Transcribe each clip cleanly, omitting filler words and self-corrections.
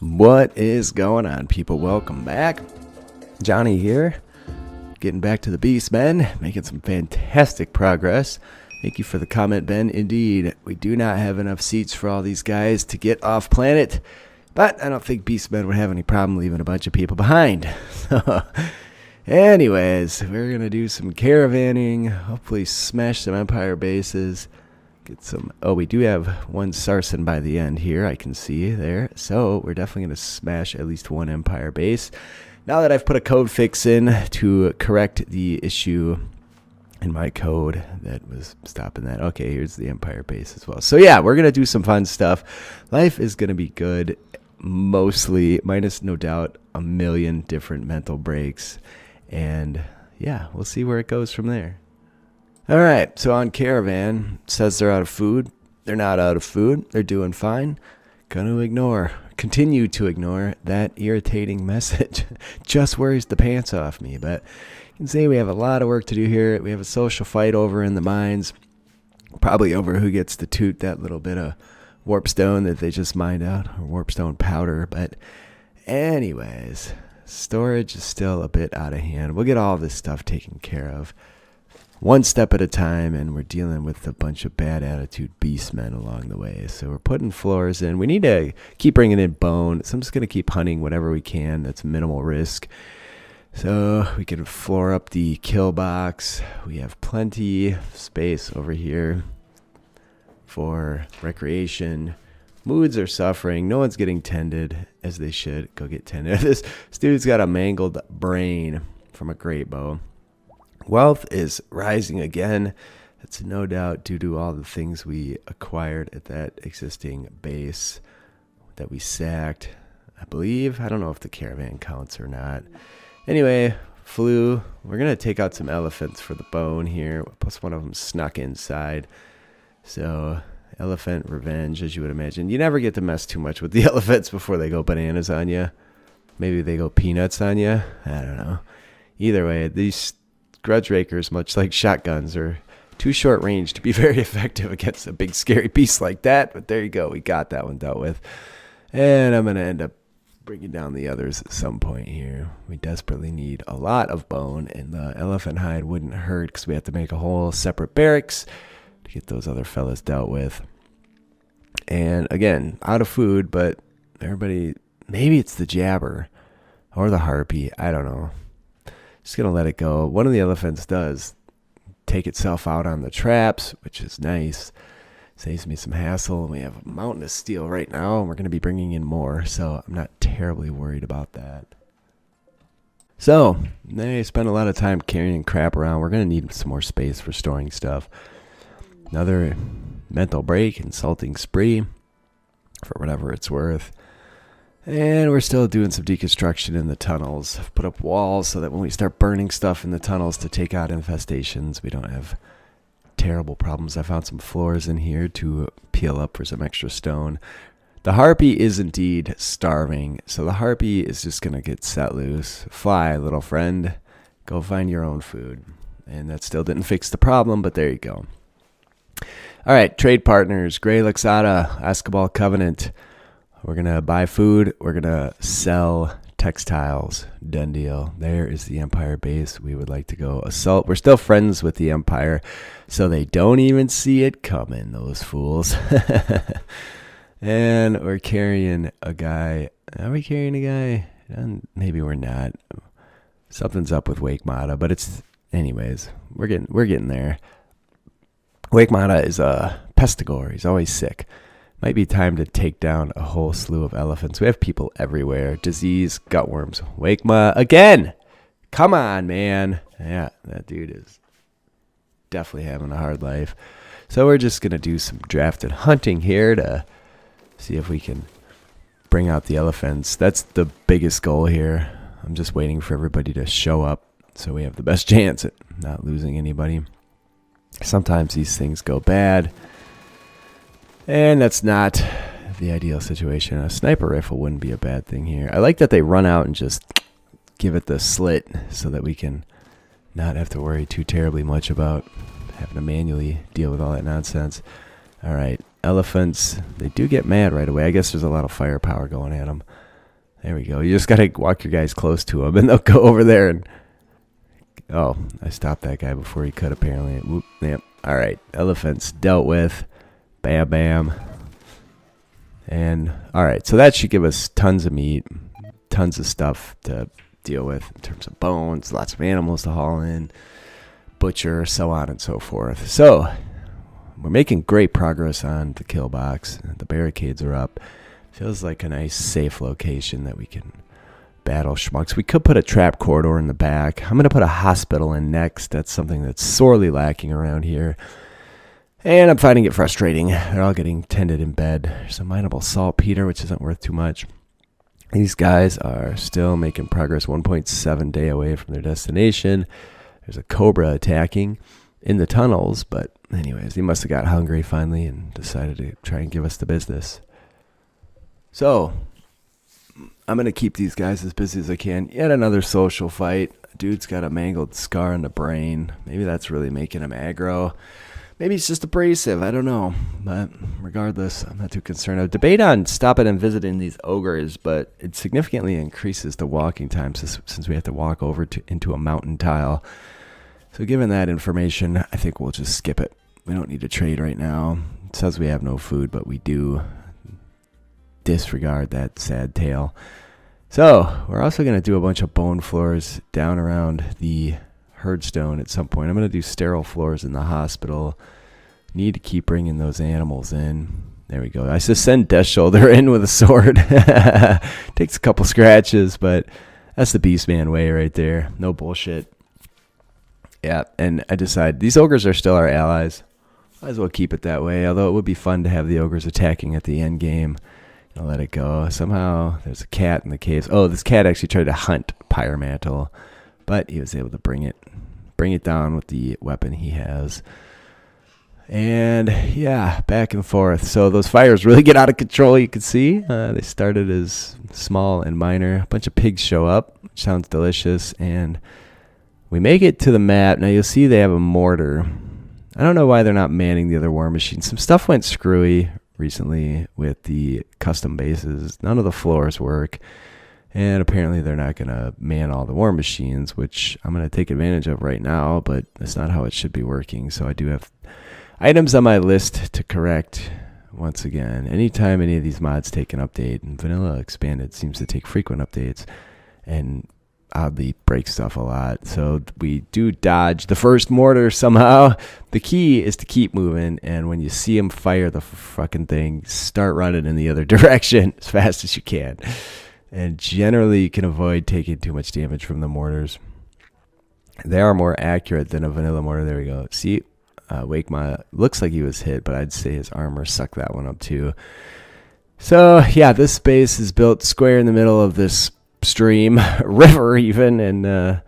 What is going on, people? Welcome back. Johnny here, getting back to the Beastmen, making some fantastic progress. Thank you for the comment, Ben. Indeed, we do not have enough seats for all these guys to get off planet, but I don't think Beastmen would have any problem leaving a bunch of people behind. So, anyways, we're going to do some caravanning, hopefully smash some Empire bases. Get some. Oh, we do have one Sarsen by the end here, I can see there. So we're definitely going to smash at least one Empire base. Now that I've put a code fix in to correct the issue in my code that was stopping that. Okay, here's the Empire base as well. So yeah, we're going to do some fun stuff. Life is going to be good, mostly, minus no doubt a million different mental breaks. And yeah, we'll see where it goes from there. All right, so on Caravan, it says they're out of food. They're not out of food. They're doing fine. Gonna continue to ignore that irritating message. Just worries the pants off me. But you can see we have a lot of work to do here. We have a social fight over in the mines, probably over who gets to toot that little bit of warpstone that they just mined out, or warpstone powder. But anyways, storage is still a bit out of hand. We'll get all this stuff taken care of one step at a time, and we're dealing with a bunch of bad attitude beastmen along the way. So we're putting floors in. We need to keep bringing in bone. So I'm just going to keep hunting whatever we can. That's minimal risk. So we can floor up the kill box. We have plenty of space over here for recreation. Moods are suffering. No one's getting tended as they should. Go get tended. This dude's got a mangled brain from a great bow. Wealth is rising again. That's no doubt due to all the things we acquired at that existing base that we sacked, I believe. I don't know if the caravan counts or not. Anyway, flew. We're going to take out some elephants for the bone here. Plus one of them snuck inside. So, elephant revenge, as you would imagine. You never get to mess too much with the elephants before they go bananas on you. Maybe they go peanuts on you. I don't know. Either way, these grudge rakers, much like shotguns, are too short range to be very effective against a big scary beast like that. But there you go, we got that one dealt with, and I'm gonna end up bringing down the others at some point here. We desperately need a lot of bone, and the elephant hide wouldn't hurt because we have to make a whole separate barracks to get those other fellas dealt with. And again, out of food, but everybody, maybe it's the jabber or the harpy, I don't know. Just going to let it go. One of the elephants does take itself out on the traps, which is nice. Saves me some hassle. We have a mountain of steel right now, and we're going to be bringing in more, so I'm not terribly worried about that. So, I spent a lot of time carrying crap around. We're going to need some more space for storing stuff. Another mental break, insulting spree, for whatever it's worth. And we're still doing some deconstruction in the tunnels. I've put up walls so that when we start burning stuff in the tunnels to take out infestations, we don't have terrible problems. I found some floors in here to peel up for some extra stone. The harpy is indeed starving, so the harpy is just going to get set loose. Fly, little friend. Go find your own food. And that still didn't fix the problem, but there you go. All right, trade partners. Grey Luxada, Escabal Covenant. We're going to buy food. We're going to sell textiles. Done deal. There is the Empire base. We would like to go assault. We're still friends with the Empire, so they don't even see it coming, those fools. And we're carrying a guy. Are we carrying a guy? Maybe we're not. Something's up with Wake Mata, but it's... Anyways, we're getting there. Wake Mata is a pestigore. He's always sick. Might be time to take down a whole slew of elephants. We have people everywhere. Disease, gutworms, Wakema again. Come on, man. Yeah, that dude is definitely having a hard life. So we're just going to do some drafted hunting here to see if we can bring out the elephants. That's the biggest goal here. I'm just waiting for everybody to show up so we have the best chance at not losing anybody. Sometimes these things go bad. And that's not the ideal situation. A sniper rifle wouldn't be a bad thing here. I like that they run out and just give it the slit so that we can not have to worry too terribly much about having to manually deal with all that nonsense. All right, elephants, they do get mad right away. I guess there's a lot of firepower going at them. There we go. You just got to walk your guys close to them, and they'll go over there and... Oh, I stopped that guy before he could, apparently. Whoop, yep. All right. Elephants dealt with. Bam, bam. And, all right. So that should give us tons of meat, tons of stuff to deal with in terms of bones, lots of animals to haul in, butcher, so on and so forth. So we're making great progress on the kill box. The barricades are up. Feels like a nice safe location that we can battle schmucks. We could put a trap corridor in the back. I'm going to put a hospital in next. That's something that's sorely lacking around here. And I'm finding it frustrating. They're all getting tended in bed. There's a mineable saltpeter, which isn't worth too much. These guys are still making progress 1.7 day away from their destination. There's a cobra attacking in the tunnels, but anyways, he must have got hungry finally and decided to try and give us the business. So, I'm going to keep these guys as busy as I can. Yet another social fight. Dude's got a mangled scar on the brain. Maybe that's really making him aggro. Maybe it's just abrasive. I don't know. But regardless, I'm not too concerned. I debate on stopping and visiting these ogres, but it significantly increases the walking time since we have to walk over into a mountain tile. So given that information, I think we'll just skip it. We don't need to trade right now. It says we have no food, but we do. Disregard that sad tale. So we're also going to do a bunch of bone floors down around the herdstone at some point. I'm going to do sterile floors in the hospital. Need to keep bringing those animals in. There we go. I just send Death Shoulder in with a sword. Takes a couple scratches, but that's the Beastman way right there. No bullshit. Yeah, and I decide these ogres are still our allies. Might as well keep it that way, although it would be fun to have the ogres attacking at the end game. I'll let it go. Somehow there's a cat in the caves. Oh, this cat actually tried to hunt Pyromantle, but he was able to bring it down with the weapon he has. And yeah, back and forth. So those fires really get out of control, you can see. They started as small and minor. A bunch of pigs show up, which sounds delicious. And we make it to the map. Now you'll see they have a mortar. I don't know why they're not manning the other war machines. Some stuff went screwy recently with the custom bases. None of the floors work. And apparently they're not going to man all the war machines, which I'm going to take advantage of right now, but that's not how it should be working. So I do have items on my list to correct. Once again, anytime any of these mods take an update, and Vanilla Expanded seems to take frequent updates and oddly break stuff a lot. So we do dodge the first mortar somehow. The key is to keep moving, and when you see them fire the fucking thing, start running in the other direction as fast as you can. And generally you can avoid taking too much damage from the mortars. They are more accurate than a vanilla mortar. There we go. See, Wakema looks like he was hit, but I'd say his armor sucked that one up too. So yeah, this space is built square in the middle of this stream, river even, and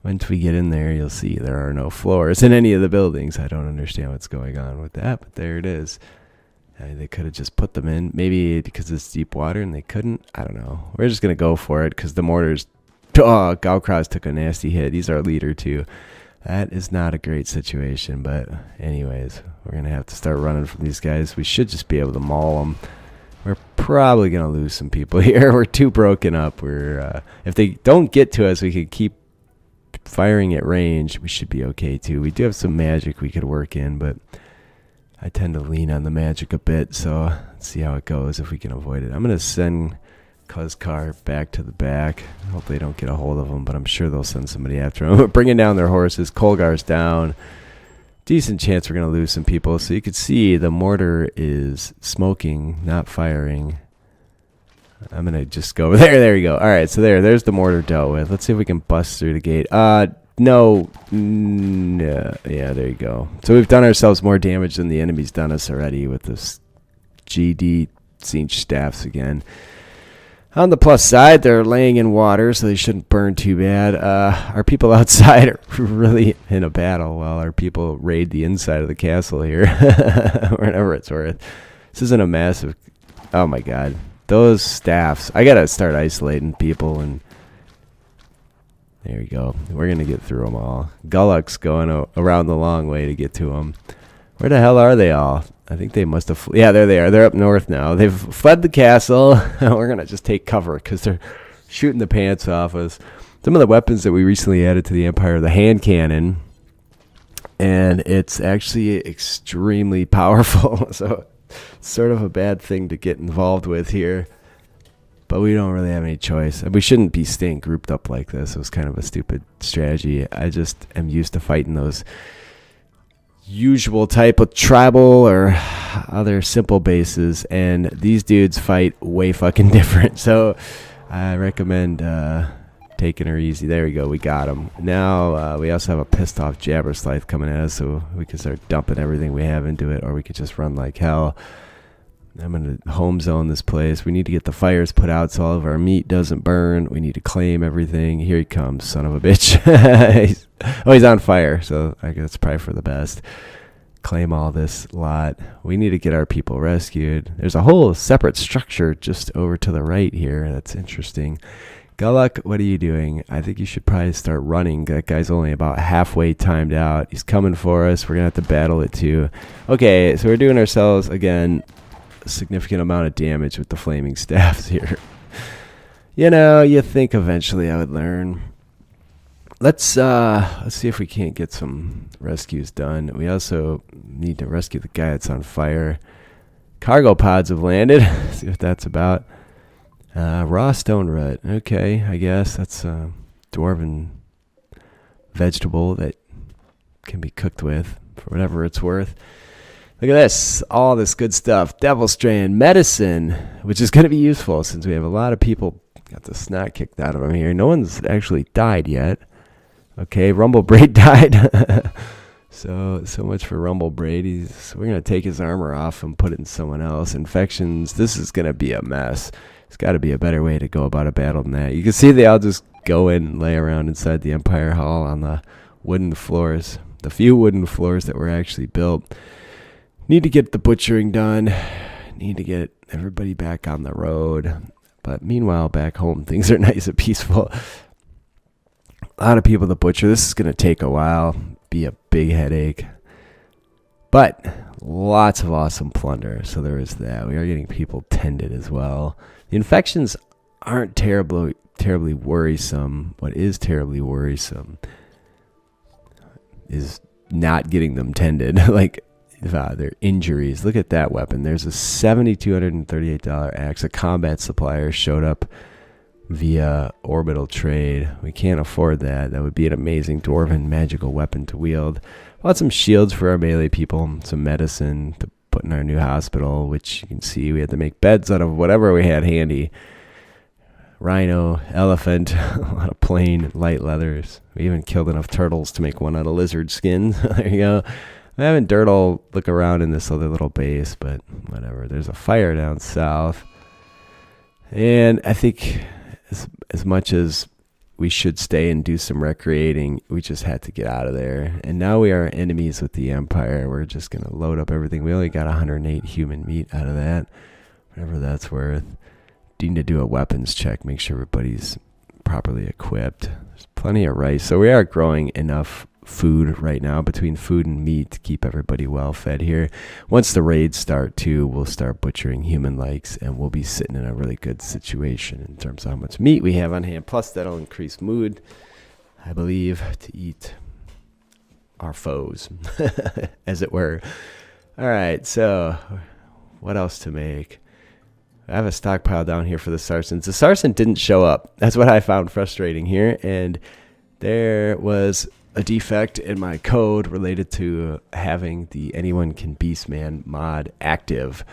once we get in there, you'll see there are no floors in any of the buildings. I don't understand what's going on with that, but there it is. They could have just put them in, maybe because it's deep water and they couldn't. I don't know. We're just gonna go for it because the mortars. Oh, Galkraz took a nasty hit. He's our leader too. That is not a great situation, but anyways, we're gonna have to start running from these guys. We should just be able to maul them. We're probably going to lose some people here. We're too broken up. We're if they don't get to us, we could keep firing at range. We should be okay, too. We do have some magic we could work in, but I tend to lean on the magic a bit, so let's see how it goes if we can avoid it. I'm going to send Kuzkar back to the back. I hope they don't get a hold of him, but I'm sure they'll send somebody after him. We're bringing down their horses. Kolgar's down. Decent chance we're going to lose some people. So you can see the mortar is smoking, not firing. I'm going to just go over there. There you go. All right, so there's the mortar dealt with. Let's see if we can bust through the gate. No. Yeah, there you go. So we've done ourselves more damage than the enemy's done us already with this GD Siege staffs again. On the plus side, they're laying in water, so they shouldn't burn too bad. Our people outside are really in a battle while our people raid the inside of the castle here, whatever it's worth. This isn't a massive... Oh, my God. Those staffs. I got to start isolating people, and... There we go. We're going to get through them all. Gulluk's going around the long way to get to them. Where the hell are they all? I think they must have... Yeah, there they are. They're up north now. They've fled the castle. We're going to just take cover because they're shooting the pants off us. Some of the weapons that we recently added to the Empire, the hand cannon, and it's actually extremely powerful. So it's sort of a bad thing to get involved with here. But we don't really have any choice. We shouldn't be staying grouped up like this. It was kind of a stupid strategy. I just am used to fighting those usual type of tribal or other simple bases, and these dudes fight way fucking different. So I recommend taking her easy. There we go. We got him. Now we also have a pissed off Jabberslythe coming at us, so we can start dumping everything we have into it, or we could just run like hell. I'm going to home zone this place. We need to get the fires put out so all of our meat doesn't burn. We need to claim everything. Here he comes, son of a bitch. He's on fire, so I guess it's probably for the best. Claim all this lot. We need to get our people rescued. There's a whole separate structure just over to the right here. That's interesting. Gulluck, what are you doing? I think you should probably start running. That guy's only about halfway timed out. He's coming for us. We're going to have to battle it too. Okay, so we're doing ourselves, again, significant amount of damage with the flaming staffs here. You know, you think eventually I would learn. Let's see if we can't get some rescues done. We also need to rescue the guy that's on fire. Cargo pods have landed. See what that's about. Raw stone rut. Okay, I guess that's a dwarven vegetable that can be cooked with for whatever it's worth. Look at this, all this good stuff. Devil strand, medicine, which is going to be useful since we have a lot of people got the snot kicked out of them here. No one's actually died yet. Okay, Rumble Braid died. So much for Rumble Braid. We're going to take his armor off and put it in someone else. Infections, this is going to be a mess. There's got to be a better way to go about a battle than that. You can see they all just go in and lay around inside the Empire Hall on the wooden floors. The few wooden floors that were actually built. Need to get the butchering done. Need to get everybody back on the road. But meanwhile, back home, things are nice and peaceful. A lot of people to butcher. This is going to take a while. Be a big headache. But lots of awesome plunder. So there is that. We are getting people tended as well. The infections aren't terribly worrisome. What is terribly worrisome is not getting them tended. Like, their injuries. Look at that weapon. There's a $7,238 axe. A combat supplier showed up via orbital trade. We can't afford that. That would be an amazing dwarven magical weapon to wield. Want some shields for our melee people. Some medicine to put in our new hospital, which you can see we had to make beds out of whatever we had handy. Rhino, elephant, a lot of plain light leathers. We even killed enough turtles to make one out of lizard skin. There you go. I'm having Dirtle look around in this other little base, but whatever. There's a fire down south. And I think as much as we should stay and do some recreating, we just had to get out of there. And now we are enemies with the Empire. We're just going to load up everything. We only got 108 human meat out of that, whatever that's worth. Need to do a weapons check, make sure everybody's properly equipped. There's plenty of rice. So we are growing enough food right now, between food and meat, to keep everybody well fed here. Once the raids start too, we'll start butchering human likes, and we'll be sitting in a really good situation in terms of how much meat we have on hand. Plus that'll increase mood, I believe, to eat our foes, as it were. All right, so what else to make? I have a stockpile down here for the Sarsens. The Sarsen didn't show up. That's what I found frustrating here, and there was a defect in my code related to having the Anyone Can Beastman mod active.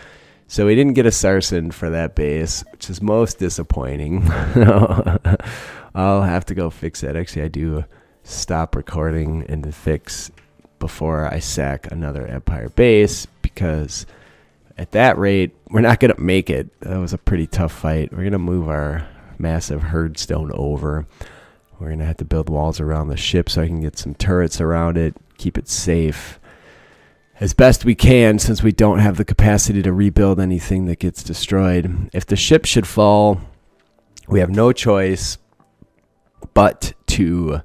So we didn't get a Sarsen for that base, which is most disappointing. I'll have to go fix that. Actually, I do stop recording and to fix before I sack another Empire base, because at that rate, we're not going to make it. That was a pretty tough fight. We're going to move our massive herd stone over. We're going to have to build walls around the ship so I can get some turrets around it, keep it safe as best we can, since we don't have the capacity to rebuild anything that gets destroyed. If the ship should fall, we have no choice but to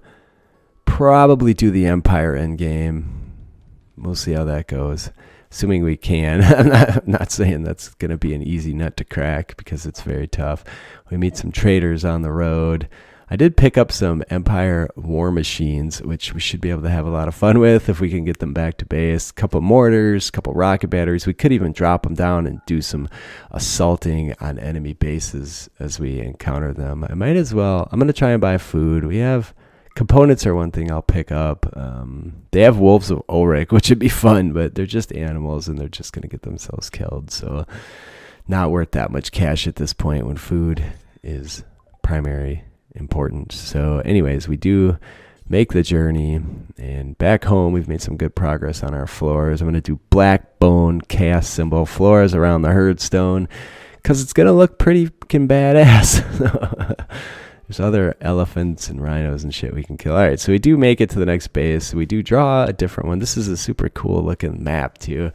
probably do the Empire endgame. We'll see how that goes. assuming we can. I'm not saying that's going to be an easy nut to crack because it's very tough. We meet some traders on the road. I did pick up some Empire war machines, which we should be able to have a lot of fun with if we can get them back to base. A couple mortars, a couple rocket batteries. We could even drop them down and do some assaulting on enemy bases as we encounter them. I might as well. I'm going to try and buy food. We have components are one thing I'll pick up. They have wolves of Ulrich, which would be fun, but they're just animals and they're just going to get themselves killed. So not worth that much cash at this point when food is primary important. So anyways, we do make the journey, and back home we've made some good progress on our floors. I'm going to do black bone cast symbol floors around the herd stone because it's going to look pretty fucking badass. There's other elephants and rhinos and shit we can kill. All right, so we do make it to the next base. We do draw a different one. This is a super cool looking map too.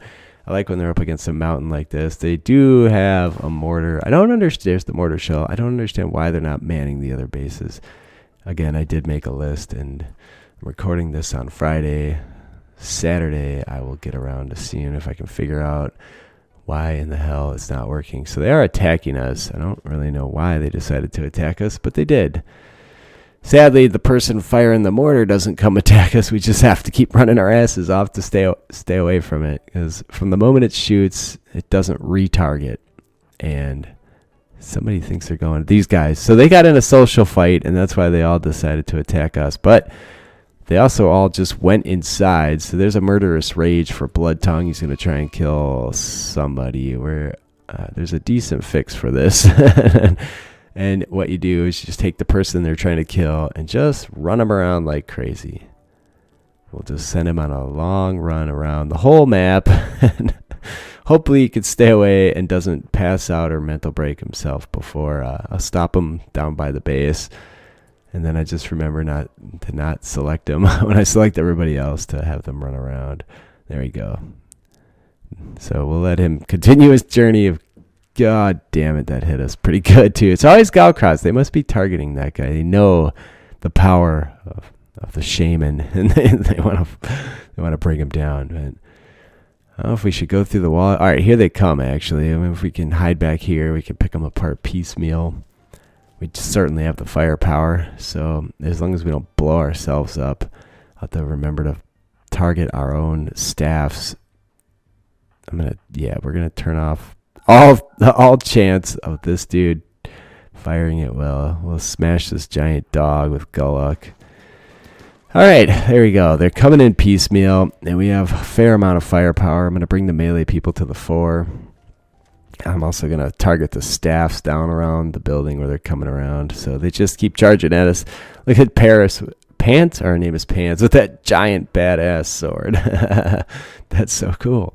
I like when they're up against a mountain like this. They do have a mortar. I don't understand the mortar shell. I don't understand why they're not manning the other bases. Again, I did make a list, and I'm recording this on Friday. Saturday, I will get around to seeing if I can figure out why in the hell it's not working. So they are attacking us. I don't really know why they decided to attack us, but they did. Sadly, the person firing the mortar doesn't come attack us. We just have to keep running our asses off to stay away from it, because from the moment it shoots, it doesn't retarget. And somebody thinks they're going, these guys. So they got in a social fight, and that's why they all decided to attack us. But they also all just went inside. So there's a murderous rage for Blood Tongue. He's going to try and kill somebody. There's a decent fix for this. And what you do is you just take the person they're trying to kill and just run them around like crazy. We'll just send him on a long run around the whole map. And hopefully he could stay away and doesn't pass out or mental break himself before I'll stop him down by the base. And then I just remember to not select him when I select everybody else, to have them run around. There we go. So we'll let him continue his journey of, God damn it, that hit us pretty good too. It's always Galcross. They must be targeting that guy. They know the power of the shaman, and they want to bring him down. But I don't know if we should go through the wall. All right, here they come. Actually, I mean, if we can hide back here, we can pick them apart piecemeal. We certainly have the firepower. So as long as we don't blow ourselves up, I'll have to remember to target our own staffs. We're gonna turn off all chance of this dude firing it well. We'll smash this giant dog with Gulluck. All right, there we go. They're coming in piecemeal, and we have a fair amount of firepower. I'm going to bring the melee people to the fore. I'm also going to target the staffs down around the building where they're coming around. So they just keep charging at us. Look at Paris. Pants? Our name is Pants, with that giant badass sword. That's so cool.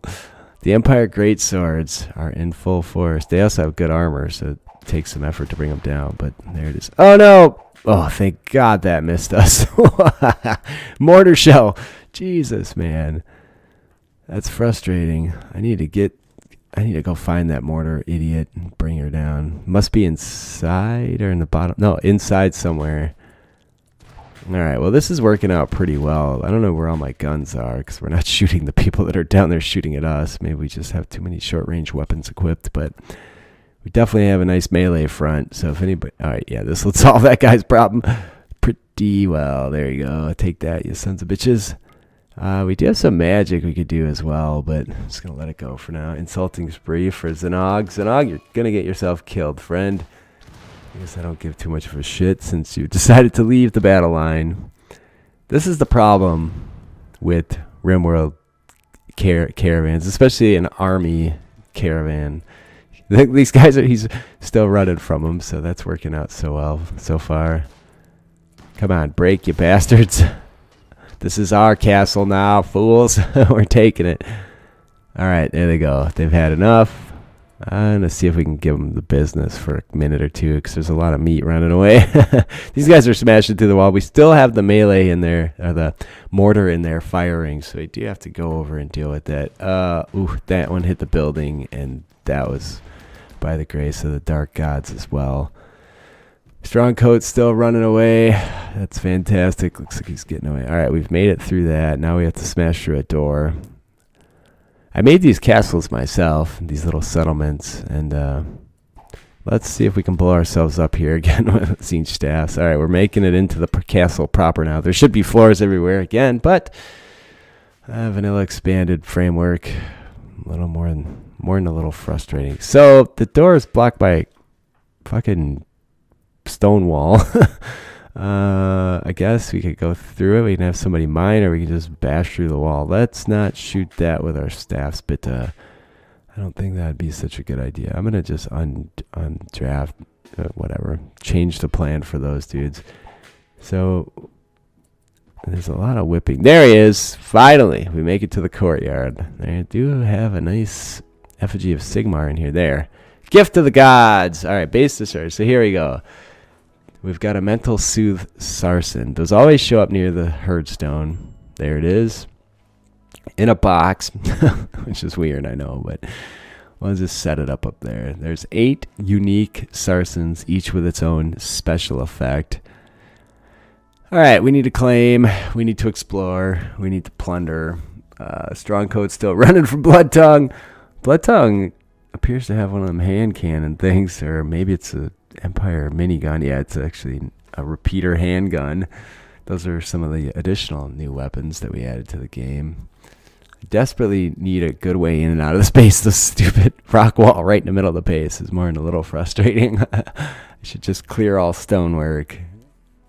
The Empire Great Swords are in full force. They also have good armor, so it takes some effort to bring them down. But there it is. Oh, no. Oh, thank God that missed us. Mortar shell. Jesus, man. That's frustrating. I need to go find that mortar idiot and bring her down. Must be inside or in the bottom. No, inside somewhere. All right, well, this is working out pretty well. I don't know where all my guns are because we're not shooting the people that are down there shooting at us. Maybe we just have too many short-range weapons equipped, but we definitely have a nice melee front. So if anybody... All right, yeah, this will solve that guy's problem pretty well. There you go. Take that, you sons of bitches. We do have some magic we could do as well, but I'm just going to let it go for now. Insulting spree for Zanog. Zanog, you're going to get yourself killed, friend. I guess I don't give too much of a shit since you decided to leave the battle line. This is the problem with RimWorld caravans, especially an army caravan. These guys he's still running from them, so that's working out so well so far. Come on, break, you bastards. This is our castle now, fools. We're taking it. All right, there they go. They've had enough. I'm going to see if we can give them the business for a minute or two, because there's a lot of meat running away. These guys are smashing through the wall. We still have the melee in there, or the mortar in there firing, so we do have to go over and deal with that. That one hit the building, and that was by the grace of the dark gods as well. Strongcoat's still running away. That's fantastic. Looks like he's getting away. All right, we've made it through that. Now we have to smash through a door. I made these castles myself, these little settlements, and let's see if we can blow ourselves up here again with siege staffs. All right, we're making it into the castle proper now. There should be floors everywhere again, but vanilla expanded framework, a little more than a little frustrating. So the door is blocked by fucking stone wall. I guess we could go through it. We can have somebody mine, or we can just bash through the wall. Let's not shoot that with our staffs, but I don't think that'd be such a good idea. I'm gonna just undraft, whatever, change the plan for those dudes. So there's a lot of whipping. There he is. Finally, we make it to the courtyard. They do have a nice effigy of Sigmar in here. There, gift of the gods. All right, base discharge. So here we go. We've got a mental soothe sarsen. Those always show up near the herdstone. There it is. In a box, which is weird, I know, but we'll just set it up there. There's 8 unique sarsens, each with its own special effect. All right, we need to claim. We need to explore. We need to plunder. Strong Coat still running from Blood Tongue. Blood Tongue appears to have one of them hand cannon things, or maybe it's a Empire minigun. Yeah, it's actually a repeater handgun. Those are some of the additional new weapons that we added to the game. I desperately need a good way in and out of the base. The stupid rock wall right in the middle of the base is more than a little frustrating. I should just clear all stonework.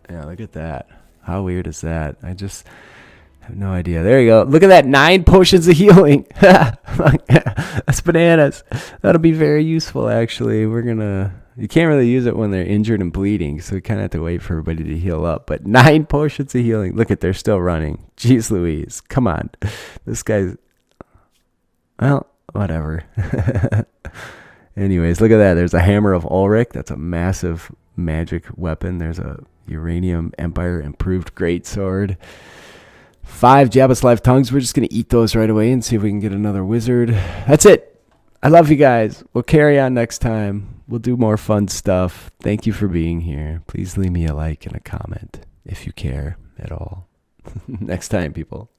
Yeah, look at that. How weird is that? I just have no idea. There you go. Look at that. 9 potions of healing. That's bananas. That'll be very useful, actually. You can't really use it when they're injured and bleeding, so we kind of have to wait for everybody to heal up. But 9 potions of healing. Look they're still running. Jeez Louise. Come on. This guy's... Well, whatever. Anyways, look at that. There's a Hammer of Ulrich. That's a massive magic weapon. There's a Uranium Empire Improved Greatsword. 5 Jabba's Life Tongues. We're just going to eat those right away and see if we can get another wizard. That's it. I love you guys. We'll carry on next time. We'll do more fun stuff. Thank you for being here. Please leave me a like and a comment if you care at all. Next time, people.